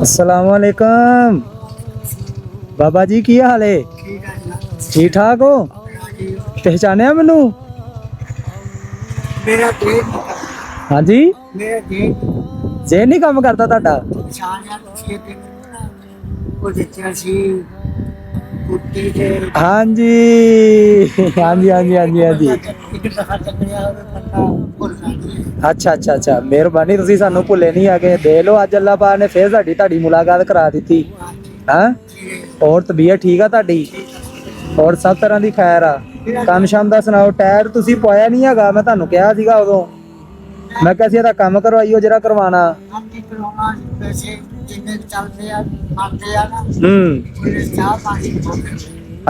अस्सलाम वालेकुम बाबा जी, की हाल है? ठीक ठाक हो? पहचाने मैनू? हाँ जी, जे नहीं काम करता ਤੁਹਾਡਾ? हाँ जी हाँ जी हाँ जी हाँ जी हाँ जी। ਅੱਛਾ ਅੱਛਾ ਅੱਛਾ, ਮਿਹਰਬਾਨੀ, ਤੁਸੀਂ ਸਾਨੂੰ ਭੁੱਲੇ ਨਹੀਂ ਹੈਗੇ। ਦੇਖ ਲਓ, ਅੱਜ ਅੱਲਾਹ ਪਾਕ ਨੇ ਫੇਰ ਤੁਹਾਡੀ ਮੁਲਾਕਾਤ ਕਰਾ ਦਿੱਤੀ। ਹਾਂ, ਹੋਰ ਤਬੀਅਤ ਠੀਕ ਆ ਤੁਹਾਡੀ? ਹੋਰ ਸਭ ਤਰ੍ਹਾਂ ਦੀ ਖੈਰ ਆ? ਕੰਮ ਸ਼ਾਮ ਦਾ ਸੁਣਾਓ? ਟਾਇਰ ਤੁਸੀਂ ਪਵਾਇਆ ਨਹੀਂ ਹੈਗਾ, ਮੈਂ ਤੁਹਾਨੂੰ ਕਿਹਾ ਸੀਗਾ ਉਦੋਂ। ਮੈਂ ਕਿਹਾ ਸੀ ਇਹਦਾ ਕੰਮ ਕਰਵਾਈਓ ਜਿਹੜਾ ਕਰਵਾਉਣਾ।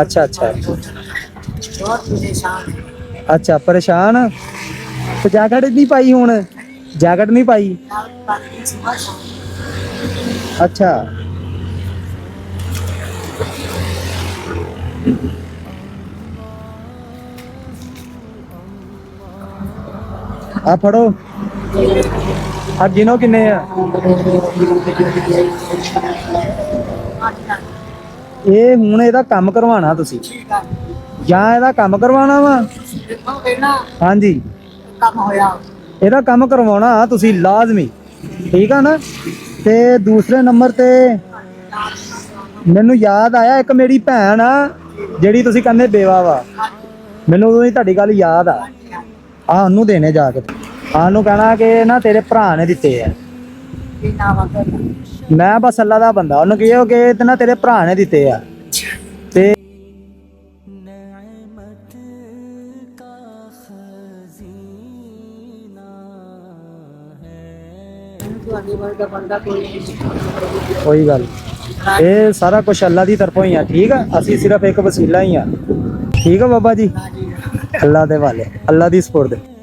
ਅੱਛਾ ਅੱਛਾ ਅੱਛਾ, ਪਰੇਸ਼ਾਨ ਆ? ਤੇ ਜੈਕਟ ਨਹੀਂ ਪਾਈ ਹੁਣ? ਜੈਕਟ ਨਹੀਂ ਪਾਈ? ਅੱਛਾ, ਆ ਫੜੋ, ਆ ਗਿਨੋ ਕਿੰਨੇ ਆ। ਇਹ ਹੁਣ ਇਹਦਾ ਕੰਮ ਕਰਵਾਉਣਾ ਤੁਸੀਂ, ਜਾਂ ਇਹਦਾ ਕੰਮ ਕਰਵਾਉਣਾ ਵਾ? ਹਾਂਜੀ, ਇਹਦਾ ਕੰਮ ਕਰਵਾਉਣਾ ਤੁਸੀਂ ਲਾਜ਼ਮੀ, ਠੀਕ ਆ ਨਾ? ਤੇ ਦੂਸਰੇ ਨੰਬਰ ਤੇ ਮੈਨੂੰ ਯਾਦ ਆਇਆ, ਇੱਕ ਮੇਰੀ ਭੈਣ ਆ ਜਿਹੜੀ ਤੁਸੀਂ ਕਹਿੰਦੇ ਬੇਵਾ ਵਾ, ਮੈਨੂੰ ਉਦੋਂ ਦੀ ਤੁਹਾਡੀ ਗੱਲ ਯਾਦ ਆ। ਆ ਉਹਨੂੰ ਦੇਣੇ ਜਾ ਕੇ, ਆ ਉਹਨੂੰ ਕਹਿਣਾ ਕਿ ਨਾ ਤੇਰੇ ਭਰਾ ਨੇ ਦਿੱਤੇ ਆ। ਮੈਂ ਬਸ ਅੱਲਾ ਦਾ ਬੰਦਾ, ਉਹਨੂੰ ਕਹੋ ਕਿ ਤੇ ਨਾ ਤੇਰੇ ਭਰਾ ਨੇ ਦਿੱਤੇ ਆ। ਤੇ कोई गल, ये सारा कुछ अल्लाह की तरफों ही है, ठीक है? असी सिर्फ एक वसीला ही हाँ, ठीक है बाबा जी? अल्लाह दे वाले, अल्लाह की सपोर्ट दे।